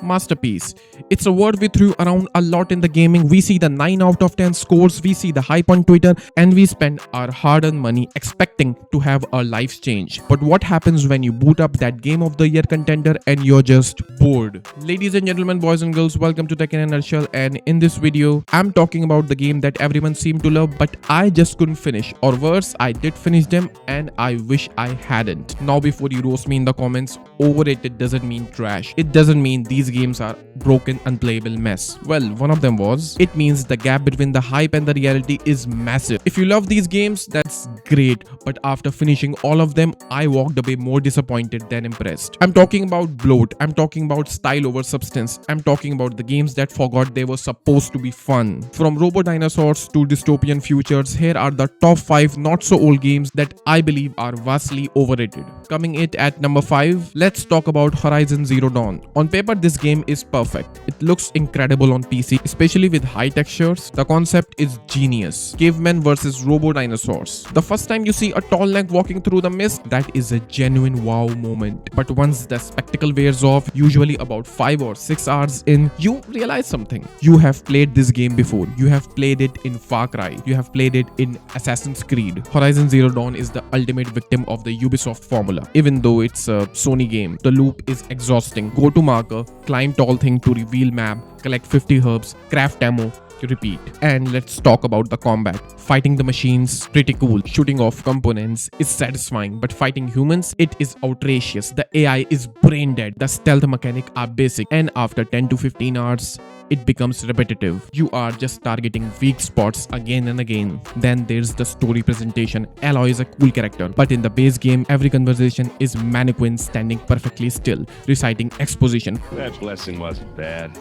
Masterpiece. It's a word we threw around a lot in the gaming. We see the 9 out of 10 scores, we see the hype on Twitter, and we spend our hard-earned money expecting to have our lives change. But what happens when you boot up that game of the year contender and you're just bored? Ladies and gentlemen, boys and girls, welcome to Tech in a Nutshell, and in this video, I'm talking about the game that everyone seemed to love, but I just couldn't finish. Or worse, I did finish them and I wish I hadn't. Now before you roast me in the comments, overrated doesn't mean trash. It doesn't mean these games are broken, unplayable mess. Well, one of them was. It means the gap between the hype and the reality is massive. If you love these games, that's great, but after finishing all of them, I walked away more disappointed than impressed. I'm talking about bloat, I'm talking about style over substance, I'm talking about the games that forgot they were supposed to be fun. From robo dinosaurs to dystopian futures, here are the top 5 not so old games that I believe are vastly overrated. Coming in at number 5, let's talk about Horizon Zero Dawn. On paper, this game is perfect. It looks incredible on PC, especially with high textures. The concept is genius. Cavemen versus robo dinosaurs. The first time you see a tall neck walking through the mist, that is a genuine wow moment. But once the spectacle wears off, usually about 5 or 6 hours in, you realize something. You have played this game before. You have played it in Far Cry. You have played it in Assassin's Creed. Horizon Zero Dawn is the ultimate victim of the Ubisoft formula. Even though it's a Sony game, the loop is exhausting. Go to marker, climb tall thing to reveal map, collect 50 herbs, craft ammo, repeat. And let's talk about the combat. Fighting the machines, pretty cool. Shooting off components is satisfying, but fighting humans, it is outrageous. The AI is brain dead. The stealth mechanic are basic, and after 10 to 15 hours, it becomes repetitive. You are just targeting weak spots again and again. Then there's the story presentation. Aloy is a cool character, but in the base game, every conversation is mannequin standing perfectly still, reciting exposition. That blessing wasn't bad.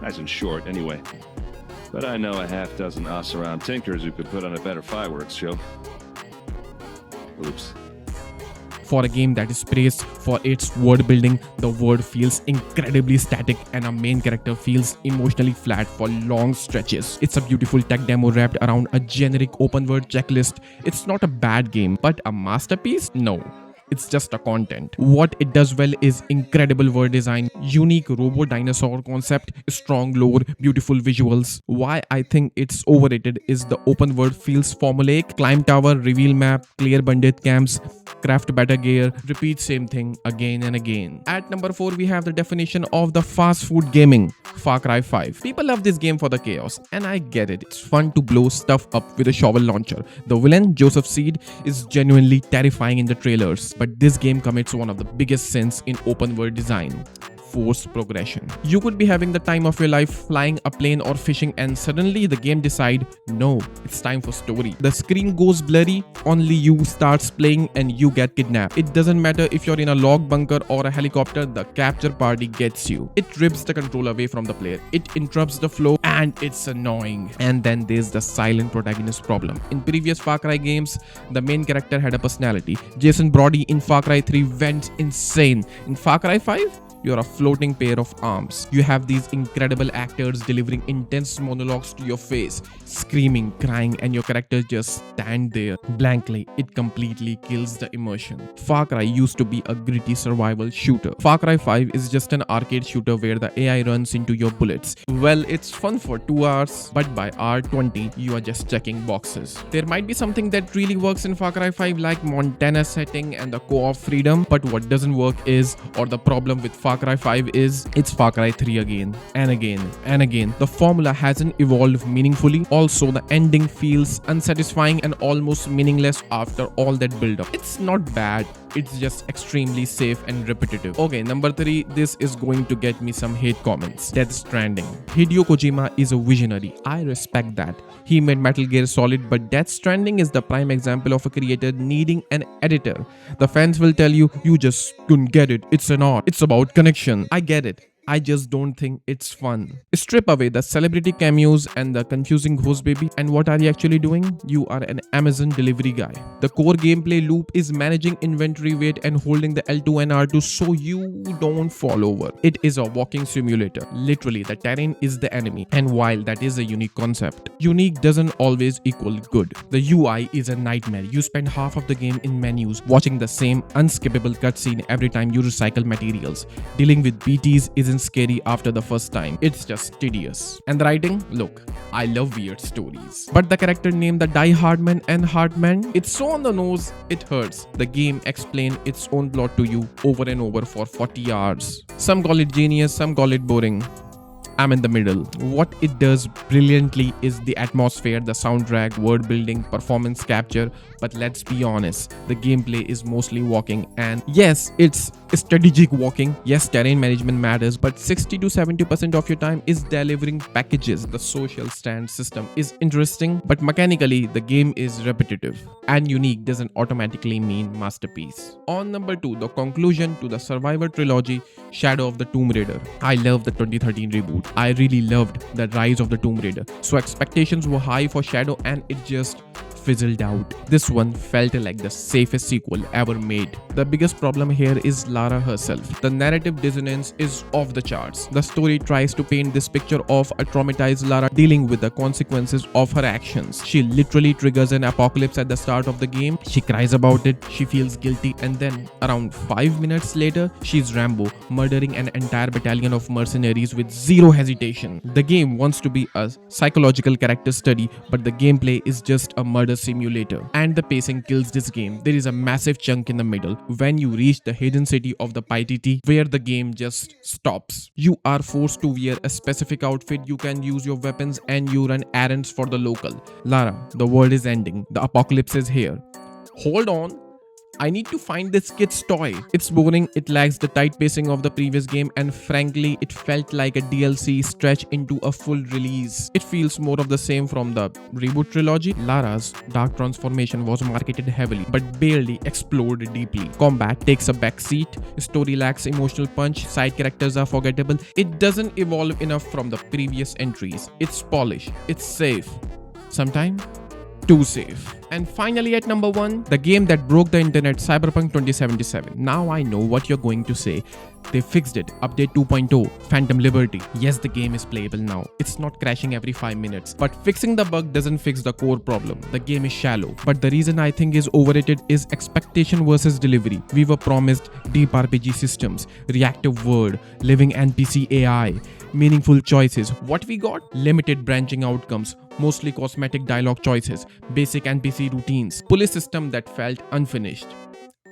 Nice and short, anyway. But I know a half dozen us-around tinkers who could put on a better fireworks show. Oops. For a game that is praised for its world building, the world feels incredibly static and our main character feels emotionally flat for long stretches. It's a beautiful tech demo wrapped around a generic open world checklist. It's not a bad game, but a masterpiece? No. It's just a content. What it does well is incredible world design, unique robo dinosaur concept, strong lore, beautiful visuals. Why I think it's overrated is the open world feels formulaic. Climb tower, reveal map, clear bandit camps, craft better gear, repeat same thing again and again. At number 4, we have the definition of the fast food gaming, Far Cry 5. People love this game for the chaos, and I get it. It's fun to blow stuff up with a shovel launcher. The villain, Joseph Seed, is genuinely terrifying in the trailers. But this game commits one of the biggest sins in open world design: forced progression. You could be having the time of your life flying a plane or fishing, and suddenly the game decide, no, it's time for story. The screen goes blurry, only you starts playing and you get kidnapped. It doesn't matter if you're in a log bunker or a helicopter, the capture party gets you. It rips the control away from the player. It interrupts the flow and it's annoying. And then there's the silent protagonist problem. In previous Far Cry games, the main character had a personality. Jason Brody in Far Cry 3 went insane. In Far Cry 5, you're a floating pair of arms. You have these incredible actors delivering intense monologues to your face, screaming, crying, and your characters just stand there blankly. It completely kills the immersion. Far Cry used to be a gritty survival shooter. Far Cry 5 is just an arcade shooter where the AI runs into your bullets. Well, it's fun for 2 hours, but by hour 20, you are just checking boxes. There might be something that really works in Far Cry 5 like Montana setting and the co-op freedom, but what doesn't work is, or the problem with Far Cry 5 is, it's Far Cry 3 again and again and again. The formula hasn't evolved meaningfully. Also, the ending feels unsatisfying and almost meaningless after all that build-up. It's not bad. It's just extremely safe and repetitive. Okay, number 3, this is going to get me some hate comments. Death Stranding. Hideo Kojima is a visionary. I respect that. He made Metal Gear Solid, but Death Stranding is the prime example of a creator needing an editor. The fans will tell you, you just couldn't get it. It's an art. It's about connection. I get it. I just don't think it's fun. Strip away the celebrity cameos and the confusing ghost baby, and what are you actually doing? You are an Amazon delivery guy. The core gameplay loop is managing inventory weight and holding the L2 and R2 so you don't fall over. It is a walking simulator. Literally, the terrain is the enemy. And while that is a unique concept, unique doesn't always equal good. The UI is a nightmare. You spend half of the game in menus, watching the same unskippable cutscene every time you recycle materials. Dealing with BTs isn't isn't scary after the first time, it's just tedious. And the writing? Look, I love weird stories. But the character named the Die Hardman and Hardman, it's so on the nose, it hurts. The game explains its own plot to you over and over for 40 hours. Some call it genius, some call it boring. I'm in the middle. What it does brilliantly is the atmosphere, the soundtrack, world building, performance capture, but let's be honest, the gameplay is mostly walking, and yes, it's strategic walking. Yes, terrain management matters, but 60 to 70% of your time is delivering packages. The social stand system is interesting, but mechanically the game is repetitive, and unique doesn't automatically mean masterpiece. On number 2, the conclusion to the Survivor trilogy, Shadow of the Tomb Raider. I love the 2013 reboot. I really loved the Rise of the Tomb Raider, so expectations were high for Shadow and it just fizzled out. This one felt like the safest sequel ever made. The biggest problem here is Lara herself. The narrative dissonance is off the charts. The story tries to paint this picture of a traumatized Lara dealing with the consequences of her actions. She literally triggers an apocalypse at the start of the game. She cries about it, she feels guilty, and then around 5 minutes later, she's Rambo, murdering an entire battalion of mercenaries with zero hesitation. The game wants to be a psychological character study, but the gameplay is just a murder simulator, and the pacing kills this game. There is a massive chunk in the middle when you reach the hidden city of the Paititi, where the game just stops. You are forced to wear a specific outfit, you can use your weapons, and you run errands for the local. Lara, the world is ending, the apocalypse is here. Hold on, I need to find this kid's toy. It's boring, it lacks the tight pacing of the previous game, and frankly, it felt like a DLC stretched into a full release. It feels more of the same from the reboot trilogy. Lara's dark transformation was marketed heavily, but barely explored deeply. Combat takes a backseat, story lacks emotional punch, side characters are forgettable. It doesn't evolve enough from the previous entries. It's polished, it's safe. Sometimes too safe. And finally at number 1, the game that broke the internet, Cyberpunk 2077. Now I know what you're going to say. They fixed it. Update 2.0, Phantom Liberty. Yes, the game is playable now. It's not crashing every 5 minutes. But fixing the bug doesn't fix the core problem. The game is shallow. But the reason I think is overrated is expectation versus delivery. We were promised deep RPG systems, reactive world, living NPC AI, meaningful choices. What we got? Limited branching outcomes, mostly cosmetic dialogue choices, basic NPC routines, police system that felt unfinished.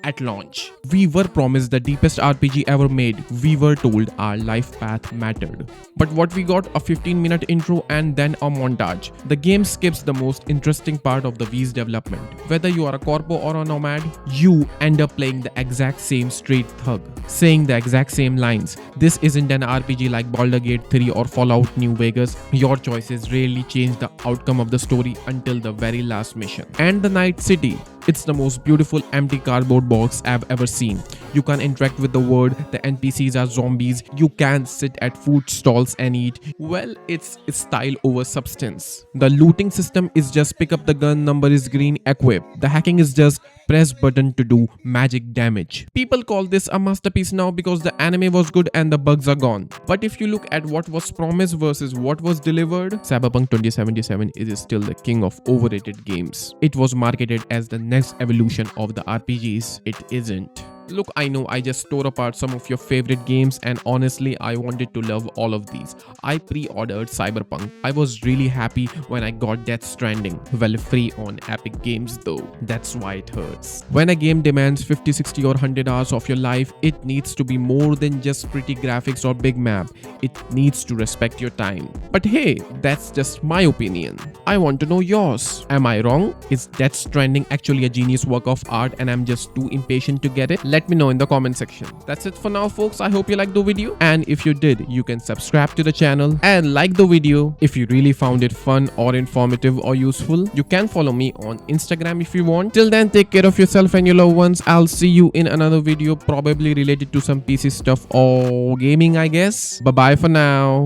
At launch, we were promised the deepest RPG ever made. We were told our life path mattered. But what we got? A 15-minute intro and then a montage. The game skips the most interesting part of the V's development. Whether you are a corpo or a nomad, you end up playing the exact same straight thug, saying the exact same lines. This isn't an RPG like Baldur's Gate 3 or Fallout New Vegas. Your choices rarely change the outcome of the story until the very last mission. And the Night City. It's the most beautiful empty cardboard box I've ever seen. You can interact with the world, the NPCs are zombies, you can sit at food stalls and eat. Well, it's style over substance. The looting system is just pick up the gun, number is green, equip. The hacking is just press button to do magic damage. People call this a masterpiece now because the anime was good and the bugs are gone. But if you look at what was promised versus what was delivered, Cyberpunk 2077 is still the king of overrated games. It was marketed as the next evolution of the RPGs. It isn't. Look, I know I just tore apart some of your favorite games, and honestly I wanted to love all of these. I pre-ordered Cyberpunk. I was really happy when I got Death Stranding. Well, free on Epic Games though. That's why it hurts. When a game demands 50, 60 or 100 hours of your life, it needs to be more than just pretty graphics or big map. It needs to respect your time. But hey, that's just my opinion. I want to know yours. Am I wrong? Is Death Stranding actually a genius work of art and I'm just too impatient to get it? Let me know in the comment section. That's it for now, folks. I hope you liked the video, and if you did, you can subscribe to the channel and like the video. If you really found it fun or informative or useful, you can follow me on Instagram if you want. Till then, take care of yourself and your loved ones. I'll see you in another video, probably related to some PC stuff or gaming, I guess. Bye bye for now.